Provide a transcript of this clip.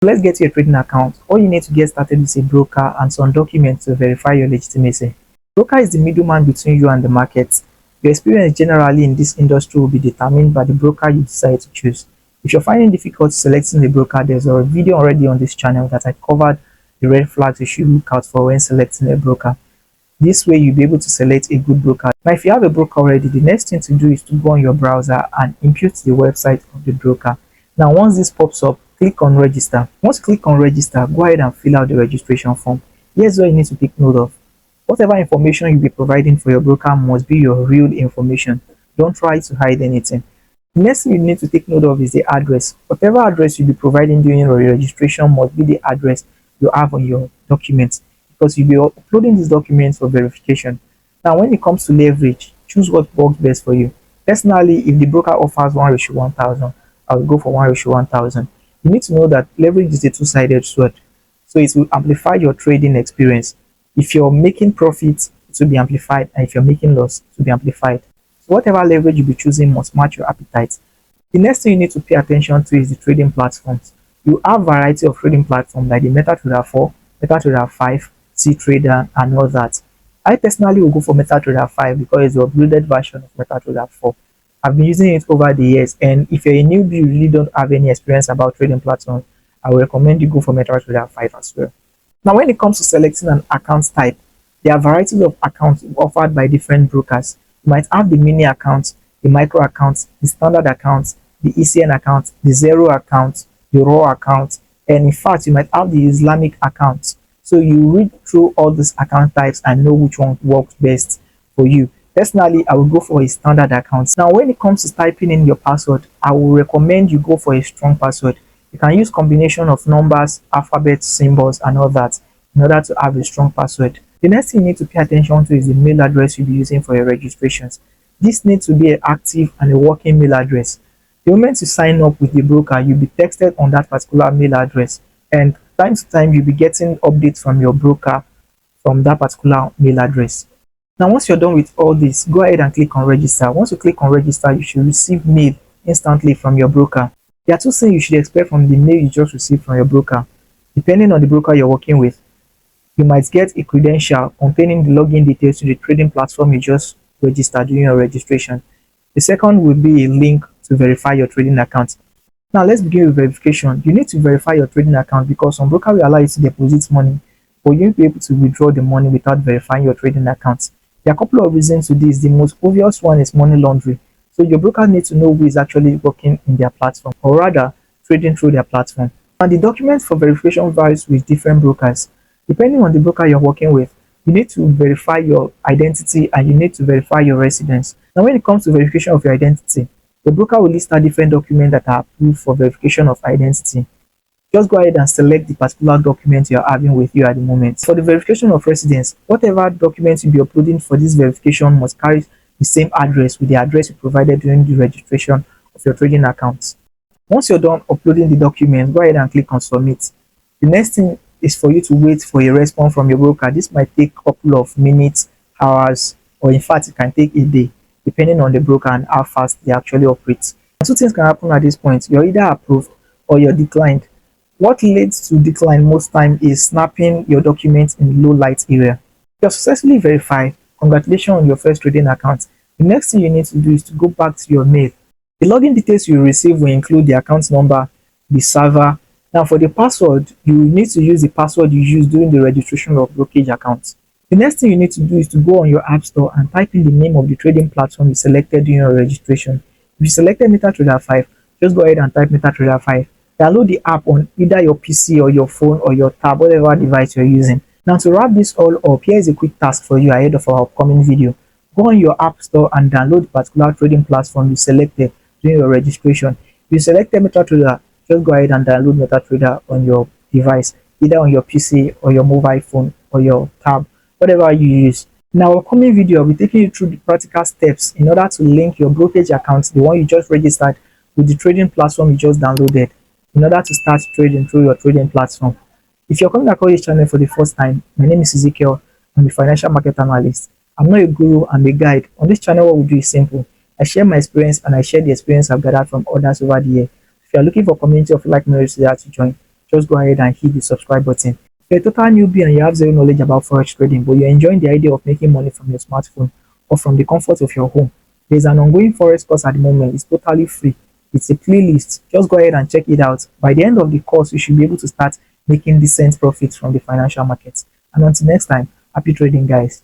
Let's get your trading account. All you need to get started is a broker and some documents to verify your legitimacy. Broker is the middleman between you and the market. Your experience generally in this industry will be determined by the broker you decide to choose. If you're finding difficult selecting a broker, there's a video already on this channel that I covered the red flags you should look out for when selecting a broker. This way you'll be able to select a good broker. Now if you have a broker already, the next thing to do is to go on your browser and impute the website of the broker. Now once this pops up, click on register. Once you click on register, go ahead and fill out the registration form. Here's what you need to take note of. Whatever information you'll be providing for your broker must be your real information. Don't try to hide anything. The next thing you need to take note of is the address. Whatever address you'll be providing during your registration must be the address you have on your documents, because you'll be uploading these documents for verification. Now when it comes to leverage, choose what works best for you. Personally, if the broker offers 1:1000, I will go for 1:1000. You need to know that leverage is a two-sided sword, so it will amplify your trading experience. If you're making profits, it will be amplified, and if you're making loss, it will be amplified. So whatever leverage you'll be choosing must match your appetite. The next thing you need to pay attention to is the trading platforms. You have a variety of trading platforms like the MetaTrader 4, MetaTrader 5, C-Trader, and all that. I personally will go for MetaTrader 5 because it's the upgraded version of MetaTrader 4. I've been using it over the years, and if you're a newbie, you really don't have any experience about trading platforms, I will recommend you go for MetaTrader 5 as well. Now when it comes to selecting an account type, there are varieties of accounts offered by different brokers. You might have the mini account, the micro account, the standard account, the ECN account, the zero account, the raw account, and in fact you might have the Islamic account. So you read through all these account types and know which one works best for you. Personally, I will go for a standard account. Now when it comes to typing in your password, I will recommend you go for a strong password. You can use combination of numbers, alphabets, symbols, and all that in order to have a strong password. The next thing you need to pay attention to is the mail address you'll be using for your registrations. This needs to be an active and a working mail address. The moment you sign up with the broker, you'll be texted on that particular mail address, and time to time you'll be getting updates from your broker from that particular mail address. Now once you're done with all this, go ahead and click on register. Once you click on register, you should receive mail instantly from your broker. There are two things you should expect from the mail you just received from your broker. Depending on the broker you're working with, you might get a credential containing the login details to the trading platform you just registered during your registration. The second will be a link to verify your trading account. Now let's begin with verification. You need to verify your trading account because some broker will allow you to deposit money, but you won't be able to withdraw the money without verifying your trading account. There are a couple of reasons to this. The most obvious one is money laundering. So your broker needs to know who is actually working in their platform, or rather trading through their platform. And the document for verification varies with different brokers. Depending on the broker you're working with, you need to verify your identity and you need to verify your residence. Now when it comes to verification of your identity, the broker will list out different documents that are approved for verification of identity. Just go ahead and select the particular document you're having with you at the moment. For the verification of residence, whatever documents you'll be uploading for this verification must carry the same address with the address you provided during the registration of your trading account. Once you're done uploading the documents, go ahead and click on submit. The next thing is for you to wait for a response from your broker. This might take a couple of minutes, hours, or in fact it can take a day, depending on the broker and how fast they actually operate. And two things can happen at this point. You're either approved or you're declined. What leads to decline most time is snapping your documents in low light area. If you're successfully verified, congratulations on your first trading account. The next thing you need to do is to go back to your mail. The login details you receive will include the account number, the server. Now for the password, you need to use the password you used during the registration of brokerage accounts. The next thing you need to do is to go on your app store and type in the name of the trading platform you selected during your registration. If you selected MetaTrader 5, just go ahead and type MetaTrader 5. Download the app on either your PC or your phone or your tab, whatever device you're using. Now to wrap this all up, here is a quick task for you ahead of our upcoming video. Go on your app store and download the particular trading platform you selected during your registration. If you selected MetaTrader, just go ahead and download MetaTrader on your device, either on your PC or your mobile phone or your tab, whatever you use. In our upcoming video, I'll be taking you through the practical steps in order to link your brokerage account, the one you just registered, with the trading platform you just downloaded, in order to start trading through your trading platform. If you're coming across this channel for the first time, my name is Ezekiel. I'm a financial market analyst. I'm not a guru, I'm a guide. On this channel, what we do is simple. I share my experience and I share the experience I've gathered from others over the year. If you're looking for a community of like-minded to join, just go ahead and hit the subscribe button. If you're a total newbie and you have zero knowledge about forex trading, but you're enjoying the idea of making money from your smartphone or from the comfort of your home, there's an ongoing forex course at the moment. It's totally free. It's a playlist. Just go ahead and check it out. By the end of the course, you should be able to start making decent profits from the financial markets. And until next time, happy trading, guys.